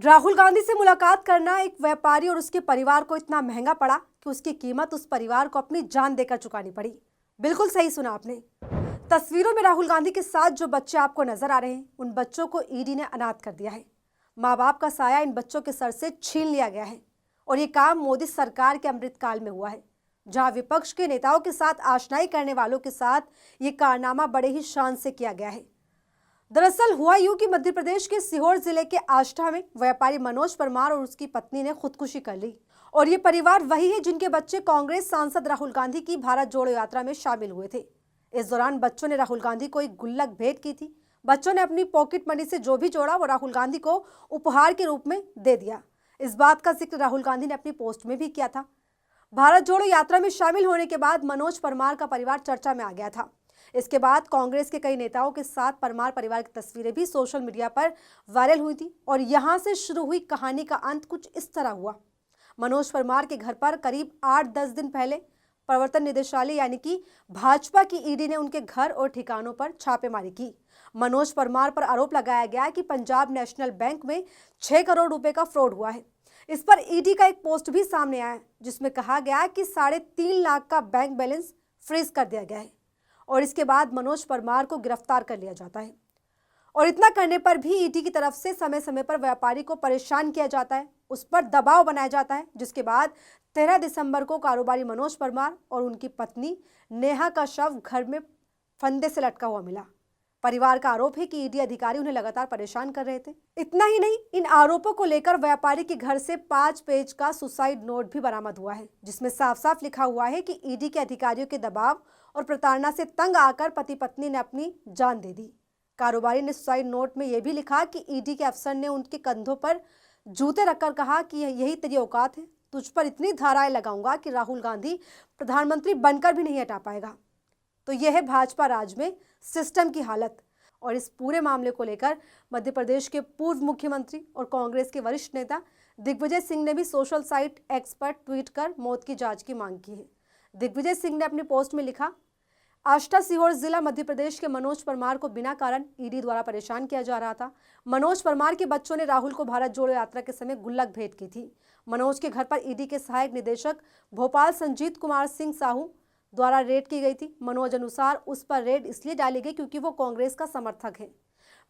राहुल गांधी से मुलाकात करना एक व्यापारी और उसके परिवार को इतना महंगा पड़ा कि उसकी कीमत उस परिवार को अपनी जान देकर चुकानी पड़ी। बिल्कुल सही सुना आपने। तस्वीरों में राहुल गांधी के साथ जो बच्चे आपको नजर आ रहे हैं, उन बच्चों को ईडी ने अनाथ कर दिया है। माँ बाप का साया इन बच्चों के सर से छीन लिया गया है और ये काम मोदी सरकार के अमृतकाल में हुआ है, जहां विपक्ष के नेताओं के साथ आशनाई करने वालों के साथ ये कारनामा बड़े ही शान से किया गया है। दरअसल हुआ यूं कि मध्य प्रदेश के सीहोर जिले के आष्टा में व्यापारी मनोज परमार और उसकी पत्नी ने खुदकुशी कर ली। और ये परिवार वही है जिनके बच्चे कांग्रेस सांसद राहुल गांधी की भारत जोड़ो यात्रा में शामिल हुए थे। इस दौरान बच्चों ने राहुल गांधी को एक गुल्लक भेंट की थी। बच्चों ने अपनी पॉकेट मनी से जो भी जोड़ा वो राहुल गांधी को उपहार के रूप में दे दिया। इस बात का जिक्र राहुल गांधी ने अपनी पोस्ट में भी किया था। भारत जोड़ो यात्रा में शामिल होने के बाद मनोज परमार का परिवार चर्चा में आ गया था। इसके बाद कांग्रेस के कई नेताओं के साथ परमार परिवार की तस्वीरें भी सोशल मीडिया पर वायरल हुई थी और यहां से शुरू हुई कहानी का अंत कुछ इस तरह हुआ। मनोज परमार के घर पर करीब 8-10 दिन पहले प्रवर्तन निदेशालय यानी कि भाजपा की ईडी ने उनके घर और ठिकानों पर छापेमारी की। मनोज परमार पर आरोप लगाया गया कि पंजाब नेशनल बैंक में 6 करोड़ रुपए का फ्रॉड हुआ है। इस पर ईडी का एक पोस्ट भी सामने आया जिसमें कहा गया कि 3.5 लाख का बैंक बैलेंस फ्रीज कर दिया गया है और इसके बाद मनोज परमार को गिरफ्तार कर लिया जाता है। और इतना करने पर भी ईडी की तरफ से समय समय पर व्यापारी को परेशान किया जाता है, उस पर दबाव बनाया जाता है, जिसके बाद 13 दिसंबर को कारोबारी मनोज परमार और उनकी पत्नी नेहा का शव घर में फंदे से लटका हुआ मिला। परिवार का आरोप है कि ईडी अधिकारी उन्हें लगातार परेशान कर रहे थे। इतना ही नहीं, इन आरोपों को लेकर व्यापारी के घर से 5 पेज का सुसाइड नोट भी बरामद हुआ है, जिसमें साफ साफ लिखा हुआ है कि ईडी के अधिकारियों के दबाव और प्रताड़ना से तंग आकर पति पत्नी ने अपनी जान दे दी। कारोबारी ने सुसाइड नोट में यह भी लिखा कि ईडी के अफसर ने उनके कंधों पर जूते रखकर कहा कि यही तेरी औकात है, तुझ पर इतनी धाराएं लगाऊंगा कि राहुल गांधी प्रधानमंत्री बनकर भी नहीं हटा पाएगा। तो यह है भाजपा राज में सिस्टम की हालत। और इस पूरे मामले को लेकर मध्य प्रदेश के पूर्व मुख्यमंत्री और कांग्रेस के वरिष्ठ नेता दिग्विजय सिंह ने भी सोशल साइट एक्स पर ट्वीट कर मौत की जांच की मांग की है। दिग्विजय सिंह ने अपनी पोस्ट में लिखा, आष्टा सीहोर जिला मध्य प्रदेश के मनोज परमार को बिना कारण ईडी द्वारा परेशान किया जा रहा था। मनोज परमार के बच्चों ने राहुल को भारत जोड़ो यात्रा के समय गुल्लक भेंट की थी। मनोज के घर पर ईडी के सहायक निदेशक भोपाल संजीत कुमार सिंह साहू द्वारा रेड की गई थी। मनोज अनुसार उस पर रेड इसलिए डाली गई क्योंकि वो कांग्रेस का समर्थक है।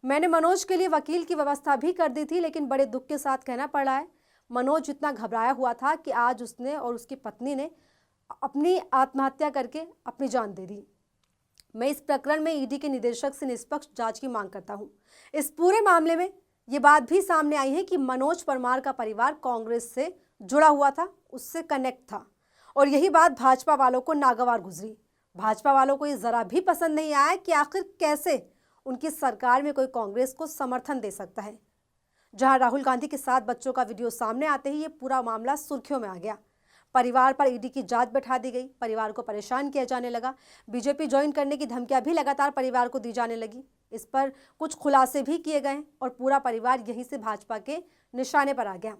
मैंने मनोज के लिए वकील की व्यवस्था भी कर दी थी, लेकिन बड़े दुख के साथ कहना पड़ रहा है, मनोज इतना घबराया हुआ था कि आज उसने और उसकी पत्नी ने अपनी आत्महत्या करके अपनी जान दे दी। मैं इस प्रकरण में ईडी के निदेशक से निष्पक्ष जांच की मांग करता हूं। इस पूरे मामले में ये बात भी सामने आई है कि मनोज परमार का परिवार कांग्रेस से जुड़ा हुआ था, उससे कनेक्ट था और यही बात भाजपा वालों को नागवार गुजरी। भाजपा वालों को ये जरा भी पसंद नहीं आया कि आखिर कैसे उनकी सरकार में कोई कांग्रेस को समर्थन दे सकता है। जहां राहुल गांधी के साथ बच्चों का वीडियो सामने आते ही ये पूरा मामला सुर्खियों में आ गया। परिवार पर ईडी की जांच बैठा दी गई, परिवार को परेशान किया जाने लगा, बीजेपी ज्वाइन करने की धमकियां भी लगातार परिवार को दी जाने लगी। इस पर कुछ खुलासे भी किए गए और पूरा परिवार यहीं से भाजपा के निशाने पर आ गया।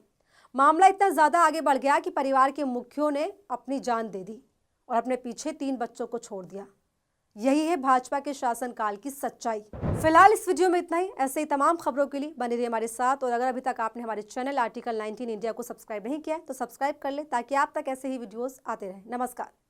मामला इतना ज्यादा आगे बढ़ गया कि परिवार के मुखियों ने अपनी जान दे दी और अपने पीछे 3 बच्चों को छोड़ दिया। यही है भाजपा के शासनकाल की सच्चाई। फिलहाल इस वीडियो में इतना ही। ऐसे ही तमाम खबरों के लिए बने रहिए हमारे साथ और अगर अभी तक आपने हमारे चैनल आर्टिकल 19 इंडिया को सब्सक्राइब नहीं किया है तो सब्सक्राइब कर ले ताकि आप तक ऐसे ही वीडियोस आते रहें। नमस्कार।